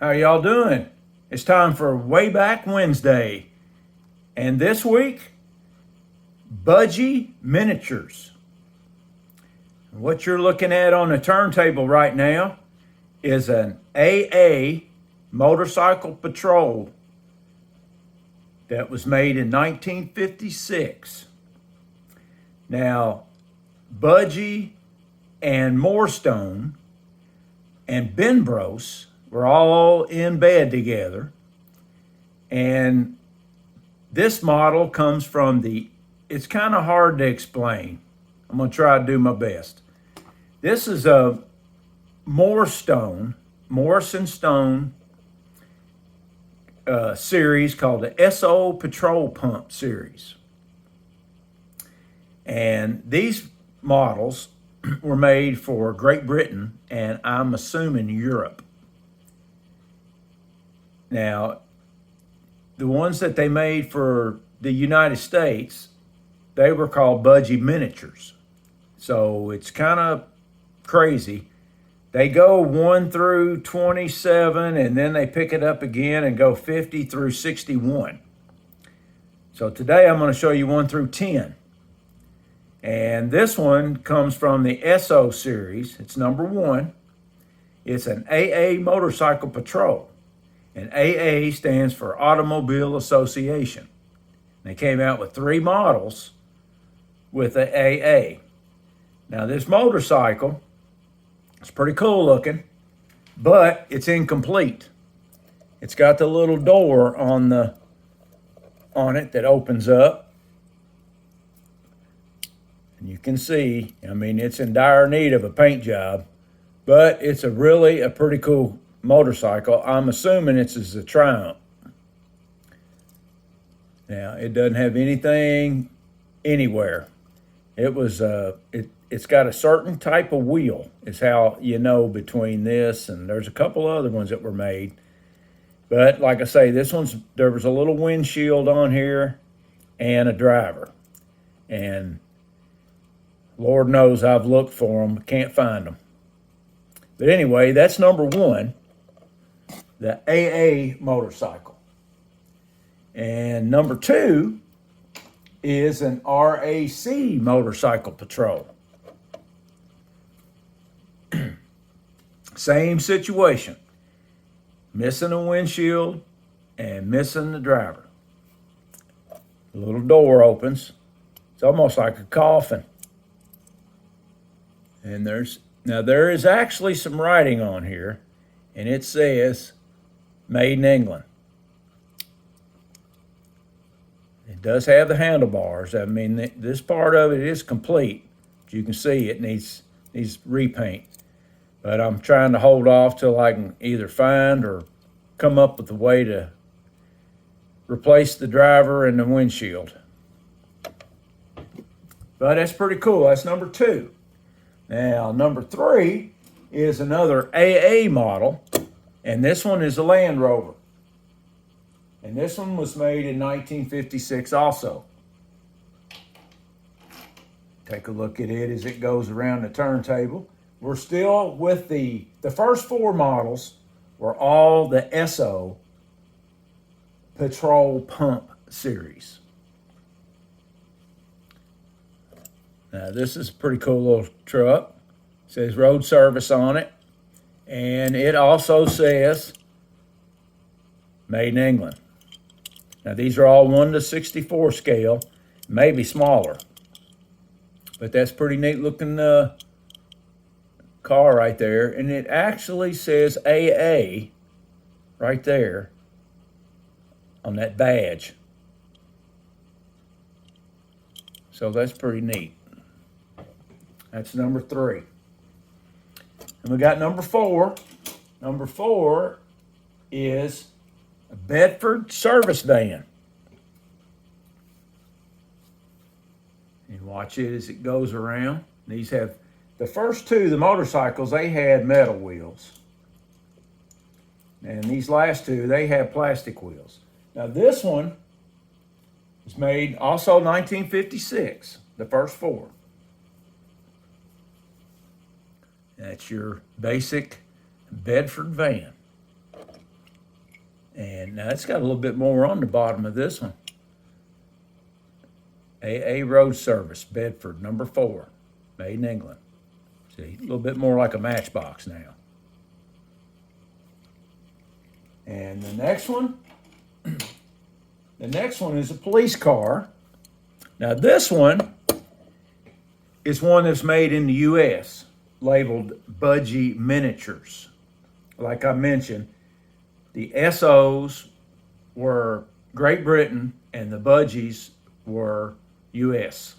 How y'all doing? It's time for Way Back Wednesday. And this week, Budgie Miniatures. What you're looking at on the turntable right now is an AA Motorcycle Patrol that was made in 1956. Now, Budgie and Moorstone and Benbros were all in bed together. And this model comes from it's kind of hard to explain. I'm going to try to do my best. This is a Morrison Stone series called the SO Patrol Pump series. And these models were made for Great Britain and I'm assuming Europe. Now, the ones that they made for the United States, they were called Budgie Miniatures. So it's kind of crazy. They go 1 through 27 and then they pick it up again and go 50 through 61. So today I'm going to show you 1 through 10. And this one comes from the SO series. It's number 1. It's an AA Motorcycle Patrol. And AA stands for Automobile Association. They came out with 3 models with the AA. Now this motorcycle, it's pretty cool looking, but it's incomplete. It's got the little door on it that opens up. And you can see, I mean, it's in dire need of a paint job, but it's really a pretty cool motorcycle. I'm assuming it's a Triumph. Now, it doesn't have anything anywhere. It was it's got a certain type of wheel is how you know between this and there's a couple other ones that were made. But like I say, there was a little windshield on here and a driver. And Lord knows I've looked for them, can't find them. But anyway, that's number 1. The AA motorcycle. And number 2 is an RAC Motorcycle Patrol. Same situation. Missing a windshield and missing the driver. The little door opens. It's almost like a coffin. And there is actually some writing on here, and it says Made in England. It does have the handlebars. I mean, this part of it is complete. As you can see, it needs repaint. But I'm trying to hold off till I can either find or come up with a way to replace the driver and the windshield. But that's pretty cool. That's number 2. Now, number 3 is another AA model. And this one is a Land Rover. And this one was made in 1956 also. Take a look at it as it goes around the turntable. We're still with the first 4 models were all the SO Patrol Pump series. Now this is a pretty cool little truck. It says road service on it. And it also says Made in England. Now these are all 1 to 64 scale, maybe smaller. But that's pretty neat looking car right there. And it actually says AA right there on that badge. So that's pretty neat. That's number 3. And we got number 4. Number 4 is a Bedford service van. And watch it as it goes around. These have, the first 2, the motorcycles, they had metal wheels. And these last 2, they have plastic wheels. Now this one was made also 1956, the first 4. That's your basic Bedford van. And now it's got a little bit more on the bottom of this one. AA Road Service, Bedford, number 4, made in England. See, a little bit more like a Matchbox now. And the next one is a police car. Now this one is one that's made in the U.S., labeled Budgie Miniatures. Like I mentioned, the SOs were Great Britain and the Budgies were U.S.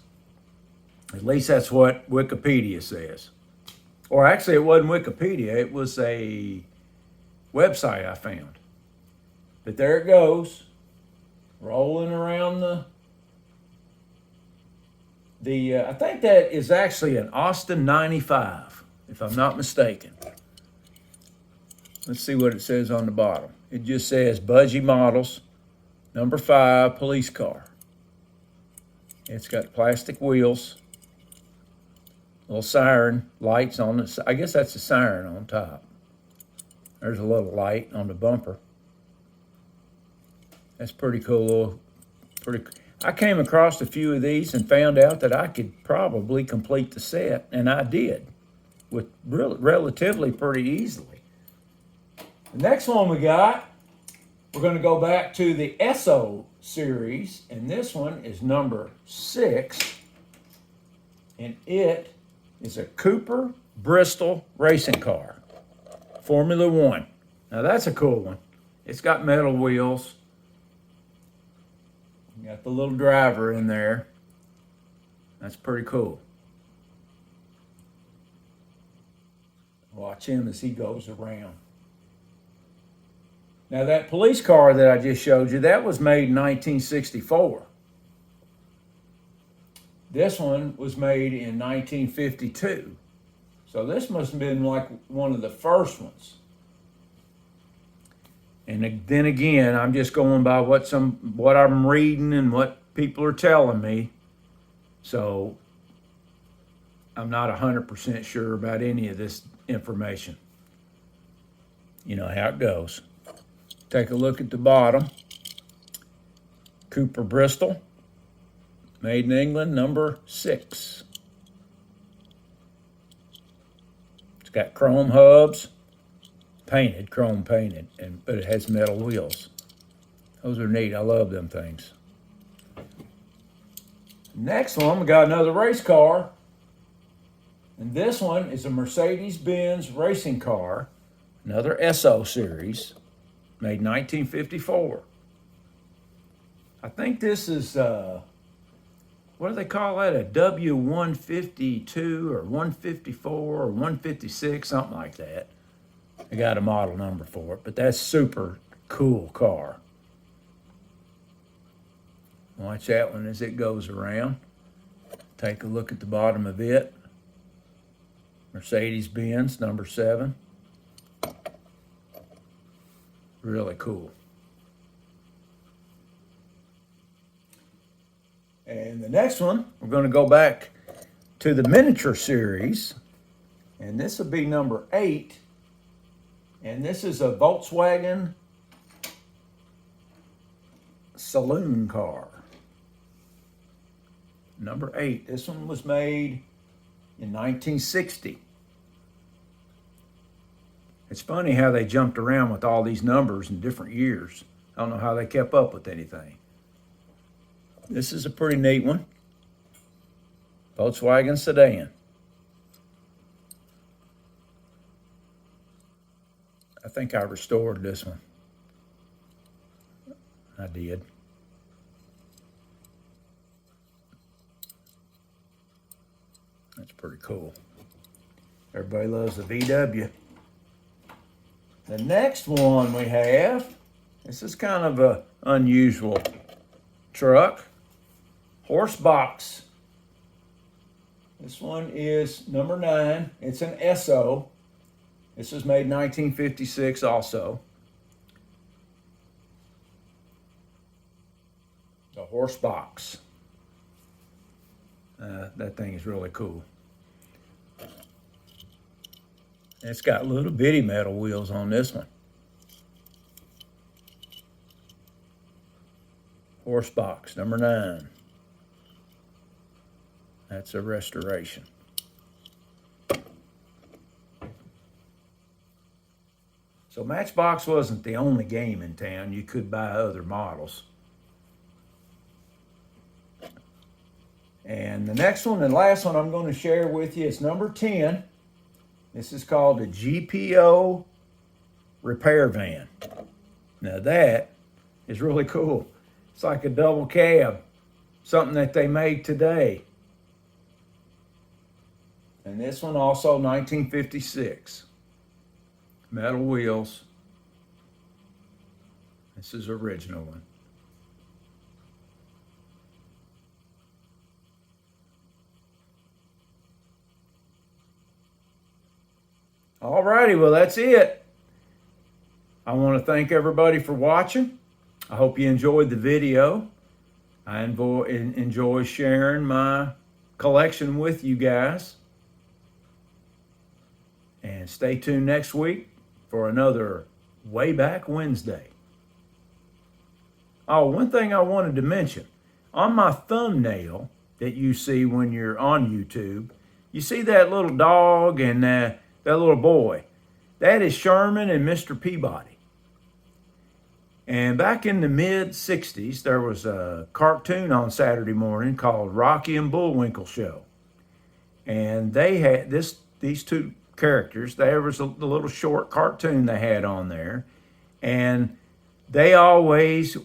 At least that's what Wikipedia says. Or actually, it wasn't Wikipedia. It was a website I found. But there it goes, rolling around the I think that is actually an Austin 95, if I'm not mistaken. Let's see what it says on the bottom. It just says Budgie Models, number 5, police car. It's got plastic wheels, little siren lights on it. I guess that's a siren on top. There's a little light on the bumper. That's pretty cool. I came across a few of these and found out that I could probably complete the set, and I did, with relatively pretty easily. The next one we're going to go back to the SO series, and this one is number 6, and it is a Cooper Bristol racing car, Formula 1. Now that's a cool one. It's got metal wheels. Got the little driver in there. That's pretty cool. Watch him as he goes around. Now that police car that I just showed you, that was made in 1964. This one was made in 1952. So this must have been like one of the first ones. And then again, I'm just going by what I'm reading and what people are telling me. So I'm not 100% sure about any of this information. You know how it goes. Take a look at the bottom. Cooper Bristol, made in England, number 6. It's got chrome hubs. Chrome painted, but it has metal wheels. Those are neat. I love them things. Next one, we got another race car. And this one is a Mercedes-Benz racing car, another SO series, made 1954. I think this is, what do they call that? A W152 or 154 or 156, something like that. I got a model number for it, but that's super cool car. Watch that one as it goes around. Take a look at the bottom of it. Mercedes-Benz, number 7. Really cool. And the next one, we're going to go back to the miniature series, and this will be number 8. And this is a Volkswagen saloon car. Number 8. This one was made in 1960. It's funny how they jumped around with all these numbers in different years. I don't know how they kept up with anything. This is a pretty neat one. Volkswagen sedan. I think I restored this one. I did. That's pretty cool. Everybody loves the VW. The next one we have, this is kind of an unusual truck. Horsebox. This one is number 9. It's an SO. This was made in 1956 also. The Horsebox. That thing is really cool. It's got little bitty metal wheels on this one. Horsebox number 9. That's a restoration. So Matchbox wasn't the only game in town. You could buy other models. And the next one and last one I'm going to share with you is number 10. This is called the GPO Repair Van. Now that is really cool. It's like a double cab, something that they made today. And this one also 1956. Metal wheels. This is original one. Alrighty, well that's it. I want to thank everybody for watching. I hope you enjoyed the video. I enjoy sharing my collection with you guys. And stay tuned next week for another Way Back Wednesday. Oh, one thing I wanted to mention. On my thumbnail that you see when you're on YouTube, you see that little dog and that little boy. That is Sherman and Mr. Peabody. And back in the mid-'60s, there was a cartoon on Saturday morning called Rocky and Bullwinkle Show. And they had these two characters. There was the little short cartoon they had on there. And they always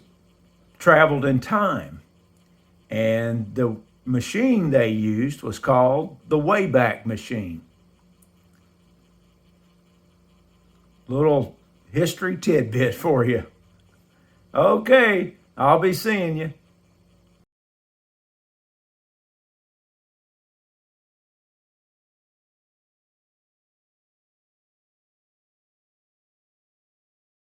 traveled in time. And the machine they used was called the Wayback Machine. Little history tidbit for you. Okay, I'll be seeing you.